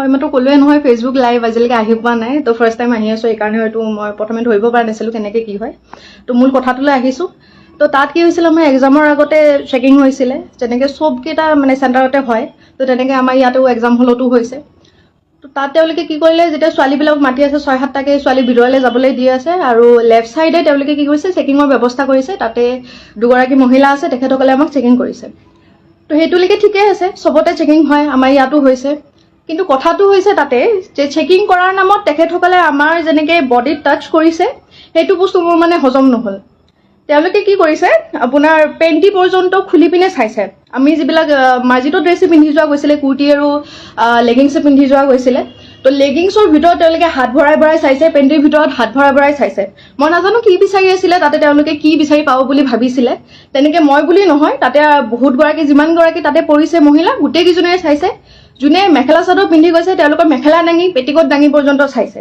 হয় মইতো ক'লোৱে নহয় ফেচবুক লাইভ আজিলৈকে আহি পোৱা নাই তো ফাৰ্ষ্ট টাইম আহি আছোঁ এইকাৰণে হয়তো মই প্ৰথমে ধৰিব পৰা নাছিলোঁ কেনেকৈ কি হয় তো মূল কথাটোলৈ আহিছোঁ তো তাত কি হৈছিলে আমাৰ এক্সামৰ আগতে চেকিং হৈছিলে যেনেকৈ চবকেইটা মানে চেণ্টাৰতে হয় তো তেনেকৈ আমাৰ ইয়াতেও এক্সাম হলতো হৈছে তো তাত তেওঁলোকে কি কৰিলে যেতিয়া ছোৱালীবিলাক মাতি আছে 6-7টাকৈ ছোৱালী ভিতৰলৈ যাবলৈ দি আছে আৰু লেফ্ট ছাইডে তেওঁলোকে কি কৰিছে চেকিঙৰ ব্যৱস্থা কৰিছে তাতে দুগৰাকী মহিলা আছে তেখেতসকলে আমাক চেকিং কৰিছে তো সেইটোলৈকে ঠিকেই আছে চবতে চেকিং হয় আমাৰ ইয়াতো হৈছে কিন্তু কথাটো হৈছে তাতে যে চেকিং কৰাৰ নামত তেখেতসকলে আমাৰ যেনেকৈ বডিত টাচ কৰিছে সেইটো বস্তু মোৰ মানে হজম নহ'ল তেওঁলোকে কি কৰিছে আপোনাৰ পেণ্টি পৰ্যন্ত খুলি পিনে চাইছে আমি যিবিলাক মাৰ্জিত ড্ৰেছ পিন্ধি যোৱা গৈছিলে কুৰ্তি আৰু লেগিংছ পিন্ধি যোৱা গৈছিলে তো লেগিংছৰ ভিতৰত তেওঁলোকে হাত ভৰাই ভৰাই চাইছে পেণ্টিৰ ভিতৰত হাত ভৰাই ভৰাই চাইছে মই নাজানো কি বিচাৰি আছিলে তাতে তেওঁলোকে কি বিচাৰি পাব বুলি ভাবিছিলে তেনেকৈ মই বুলি নহয় তাতে বহুতগৰাকী যিমানগৰাকী তাতে পৰিছে মহিলা গোটেইকেইজনীয়ে চাইছে যোনে মেখেলা চাদৰ পিন্ধি গৈছে তেওঁলোকৰ মেখেলা দাঙি পেটিকোট দাঙি পৰ্যন্ত চাইছে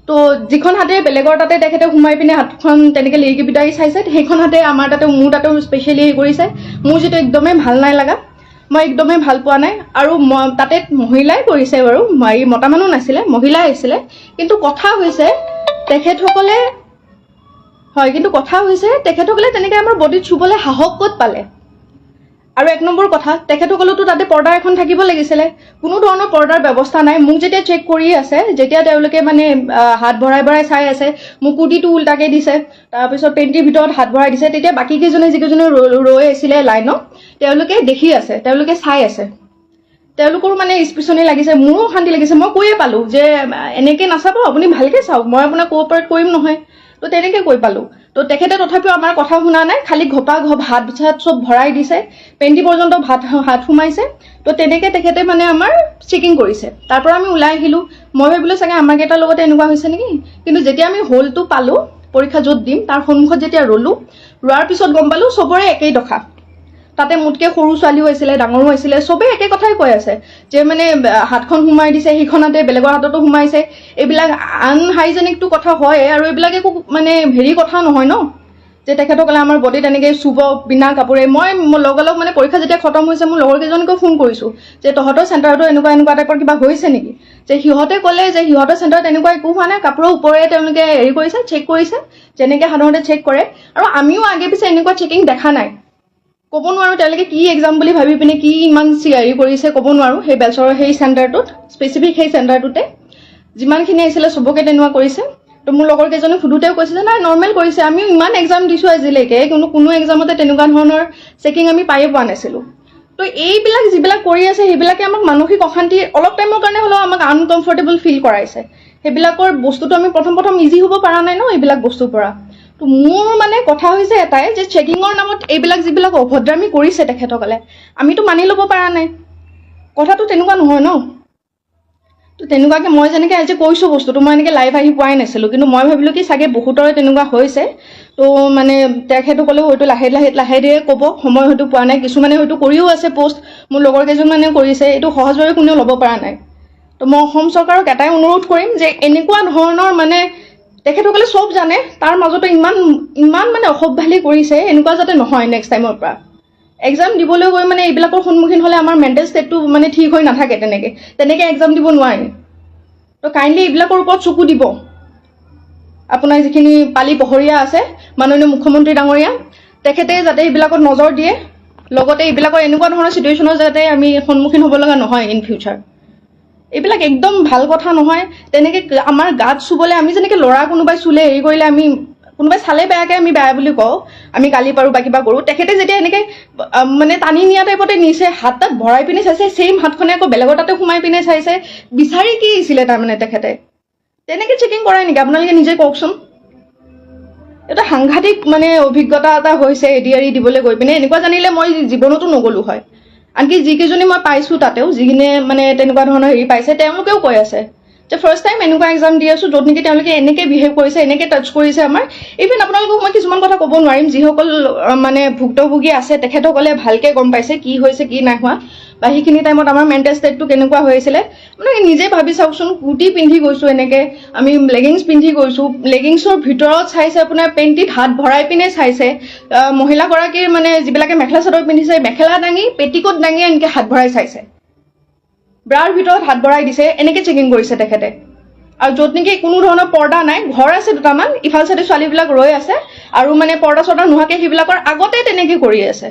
তো যিখন হাতে বেলেগৰ তাতে তেখেতে সোমাই পিনে হাতখন তেনেকৈ লিৰিকি বিটাৰি চাইছে সেইখন হাতে আমাৰ তাতে মোৰ তাতেও স্পেচিয়েলি হেৰি কৰিছে মোৰ যিটো একদমেই ভাল নাই লগা মই একদমেই ভাল পোৱা নাই আৰু তাতে মহিলাই কৰিছে বাৰু মতা মানুহ নাছিলে মহিলাই আহিছিলে কিন্তু কথা হৈছে তেখেতসকলে তেনেকৈ আমাৰ বডিত চুবলৈ সাহস ক'ত পালে আৰু এক নম্বৰ কথা তেখেতসকলেতো তাতে পৰ্দা এখন থাকিব লাগিছিলে কোনো ধৰণৰ পৰ্দাৰ ব্যৱস্থা নাই মোক যেতিয়া চেক কৰি আছে যেতিয়া তেওঁলোকে মানে হাত ভৰাই ভৰাই চাই আছে মোক কুৰ্তিটো উল্টাকৈ দিছে তাৰপিছত পেণ্টিৰ ভিতৰত হাত ভৰাই দিছে তেতিয়া বাকীকেইজনে যিকেইজনে ৰৈ আছিলে লাইনত তেওঁলোকে দেখি আছে তেওঁলোকে চাই আছে তেওঁলোকৰ মানে স্পেচনি লাগিছে মোৰো শান্তি লাগিছে মই কৈয়ে পালোঁ যে এনেকৈ নাচাব আপুনি ভালকৈ চাওক মই আপোনাক কোঅপাৰেট কৰিম নহয় তো তেনেকৈ কৈ পালোঁ তো তেখেতে তথাপিও আমাৰ কথা শুনা নাই খালি ঘপা হাত চাত চব ভৰাই দিছে পেণ্টি পৰ্যন্ত হাত সোমাইছে তো তেনেকৈ তেখেতে মানে আমাৰ চেকিং কৰিছে তাৰ পৰা আমি ওলাই আহিলোঁ মই ভাবিলোঁ চাগে আমাৰ কেইটাৰ লগতে এনেকুৱা হৈছে নেকি কিন্তু যেতিয়া আমি হলটো পালোঁ পৰীক্ষা য'ত দিম তাৰ সন্মুখত যেতিয়া ৰোৱাৰ পিছত গম পালোঁ চবৰে একেই দশা তাতে মোতকৈ সৰু ছোৱালীও আছিলে ডাঙৰো আছিলে চবেই একে কথাই কৈ আছে যে মানে হাতখন সোমাই দিছে সেইখনতে বেলেগৰ হাততো সোমাইছে এইবিলাক আনহাইজেনিকটো কথা হয় আৰু এইবিলাক একো মানে হেৰি কথা নহয় ন যে তেখেতসকলে আমাৰ বডিত এনেকৈ চুব বিনা কাপোৰে মই লগালগ মানে পৰীক্ষা যেতিয়া খতম হৈছে মোৰ লগৰ কেইজনীকো ফোন কৰিছোঁ যে তহঁতৰ চেণ্টাৰতো এনেকুৱা টাইপৰ কিবা হৈছে নেকি যে সিহঁতে ক'লে যে সিহঁতৰ চেণ্টাৰত এনেকুৱা একো হোৱা নাই কাপোৰৰ ওপৰে তেওঁলোকে হেৰি কৰিছে চেক কৰিছে যেনেকৈ সাধাৰণতে চেক কৰে আৰু আমিও আগে পিছে এনেকুৱা চেকিং দেখা নাই ক'ব নোৱাৰোঁ তেওঁলোকে কি এক্সাম বুলি ভাবি পিনে কি ইমান হেৰি কৰিছে ক'ব নোৱাৰোঁ সেই বেলচৰৰ সেই চেণ্টাৰটোত স্পেচিফিক সেই চেণ্টাৰটোতে যিমানখিনি আহিছিলে চবকে তেনেকুৱা কৰিছে তো মোৰ লগৰ কেইজনে সুধোতেও কৈছে যে নাই নৰ্মেল কৰিছে আমিও ইমান এক্সাম দিছোঁ আজিলৈকে কিন্তু কোনো এক্সামতে তেনেকুৱা ধৰণৰ চেকিং আমি পায়ে পোৱা নাছিলোঁ তো এইবিলাক যিবিলাক কৰি আছে সেইবিলাকে আমাক মানসিক অশান্তি অলপ টাইমৰ কাৰণে হ'লেও আমাক আনকমফৰ্টেবল ফিল কৰাইছে সেইবিলাকৰ বস্তুটো আমি প্ৰথম ইজি হ'ব পৰা নাই ন এইবিলাক বস্তুৰ পৰা তো মোৰ মানে কথা হৈছে এটাই যে চেকিঙৰ নামত এইবিলাক যিবিলাক অভদ্ৰামি কৰিছে তেখেতসকলে আমিতো মানি ল'ব পৰা নাই কথাটো তেনেকুৱা নহয় ন তো তেনেকুৱাকৈ মই যেনেকৈ আজি কৈছোঁ বস্তুটো মই এনেকৈ লাইভ আহি পোৱাই নাছিলোঁ কিন্তু মই ভাবিলোঁ কি চাগে বহুতৰে তেনেকুৱা হৈছে তো মানে তেখেতসকলেও হয়তো লাহে ধীৰে ক'ব সময় হয়তো পোৱা নাই কিছুমানে হয়তো কৰিও আছে পোষ্ট মোৰ লগৰ কেইজনমানেও কৰিছে এইটো সহজভাৱে কোনেও ল'ব পৰা নাই তো মই অসম চৰকাৰক এটাই অনুৰোধ কৰিম যে এনেকুৱা ধৰণৰ মানে তেখেতসকলে চব জানে তাৰ মাজতে ইমান মানে অসভ্যালি কৰিছে এনেকুৱা যাতে নহয় নেক্সট টাইমৰ পৰা এক্সাম দিবলৈ গৈ মানে এইবিলাকৰ সন্মুখীন হ'লে আমাৰ মেণ্টেল ষ্টেটটো মানে ঠিক হৈ নাথাকে তেনেকৈ এক্সাম দিব নোৱাৰি তো কাইণ্ডলি এইবিলাকৰ ওপৰত চকু দিব আপোনাৰ যিখিনি পালি পহৰীয়া আছে মাননীয় মুখ্যমন্ত্ৰী ডাঙৰীয়া তেখেতে যাতে এইবিলাকত নজৰ দিয়ে লগতে এইবিলাকৰ এনেকুৱা ধৰণৰ চিটুৱেশ্যনৰ যাতে আমি সন্মুখীন হ'ব লগা নহয় ইন ফিউচাৰ এইবিলাক একদম ভাল কথা নহয় তেনেকৈ আমাৰ গাত চুবলৈ আমি যেনেকৈ ল'ৰা কোনোবাই চুলে হেৰি কৰিলে আমি কোনোবাই চালে বেয়াকৈ আমি বেয়া বুলি কওঁ আমি গালি পাৰোঁ বা কিবা কৰোঁ তেখেতে যেতিয়া এনেকৈ মানে টানি নিয়া টাইপতে নিছে হাত তাত ভৰাই পিনে চাইছে ছেইম হাতখনে আকৌ বেলেগৰ তাতে সোমাই পিনে চাইছে বিচাৰি কি আছিলে তাৰমানে তেখেতে তেনেকৈ চেকিং কৰাই নেকি আপোনালোকে নিজে কওকচোন এটা সাংঘাতিক মানে অভিজ্ঞতা এটা হৈছে এডিআৰি দিবলৈ গৈ পিনে এনেকুৱা জানিলে মই জীৱনতো নগ'লোঁ হয় আনকি যিকেইজনী মই পাইছোঁ তাতেও যিখিনিয়ে মানে তেনেকুৱা ধৰণৰ হেৰি পাইছে তেওঁলোকেও কৈ আছে যে ফাৰ্ষ্ট টাইম এনেকুৱা এক্সাম দি আছোঁ য'ত নেকি তেওঁলোকে এনেকৈ বিহেভ কৰিছে এনেকৈ টাচ কৰিছে আমাৰ ইভেন আপোনালোকক মই কিছুমান কথা ক'ব নোৱাৰিম যিসকল মানে ভুক্তভোগী আছে তেখেতসকলে ভালকৈ গম পাইছে কি হৈছে কি নাই হোৱা বা সেইখিনি টাইমত আমাৰ মেণ্টেল ষ্টেটটো কেনেকুৱা হৈ আছিলে মানে নিজে ভাবি চাওকচোন কুৰ্তি পিন্ধি গৈছোঁ এনেকৈ আমি লেগিংছ পিন্ধি গৈছোঁ লেগিংছৰ ভিতৰত চাইছে আপোনাৰ পেণ্টিত হাত ভৰাই পিনে চাইছে মহিলাগৰাকীৰ মানে যিবিলাকে মেখেলা চাদৰ পিন্ধিছে মেখেলা দাঙি পেটিকোট দাঙি এনেকৈ হাত ভৰাই চাইছে ব্ৰাৰ ভিতৰত হাত ভৰাই দিছে, এনেকৈ চেকিং কৰিছে তেখেতে। আৰু য'ত নেকি কোনো ধৰণৰ পৰ্দা নাই, ঘৰ আছে দুটামান, ইফাল চাইডে ছোৱালীবিলাক ৰৈ আছে আৰু মানে পৰ্দা চৰ্দা নোহোৱাকৈ সেইবিলাকৰ আগতে তেনেকৈ কৰি আছে।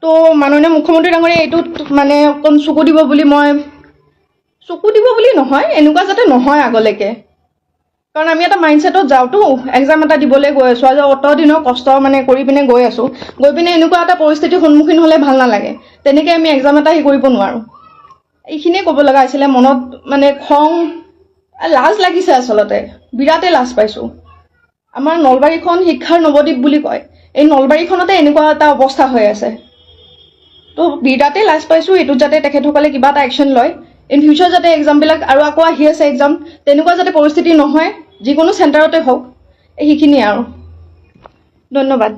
তো মাননীয় মুখ্যমন্ত্ৰী ডাঙৰীয়া এইটোত মানে অকণ চকু দিব বুলি নহয়, এনেকুৱা যাতে নহয় আগলৈকে। কাৰণ আমি এটা মাইণ্ডছেটত যাওঁতো, এক্সাম এটা দিবলৈ গৈ আছোঁ, আজি অত দিনৰ কষ্ট মানে কৰি পিনে গৈ আছোঁ, গৈ পিনে এনেকুৱা এটা পৰিস্থিতিৰ সন্মুখীন হ'লে ভাল নালাগে। তেনেকৈ আমি এক্সাম এটা কৰিব নোৱাৰোঁ। এইখিনিয়ে ক'ব লগা হৈছিলে। মনত মানে খং, লাজ লাগিছে, আচলতে বিৰাটেই লাজ পাইছোঁ। আমাৰ নলবাৰীখন শিক্ষাৰ নৱদ্বীপ বুলি কয়, এই নলবাৰীখনতে এনেকুৱা এটা অৱস্থা হৈ আছে। তো বিৰাটেই লাজ পাইছোঁ। এইটোত যাতে তেখেতসকলে কিবা এটা একশ্যন লয়। ইন ফিউচাৰ যাতে এক্সামবিলাক আৰু আকৌ আহি আছে এক্সাম, তেনেকুৱা যাতে পৰিস্থিতি নহয়, যিকোনো চেণ্টাৰতে হওক। সেইখিনিয়ে আৰু। ধন্যবাদ।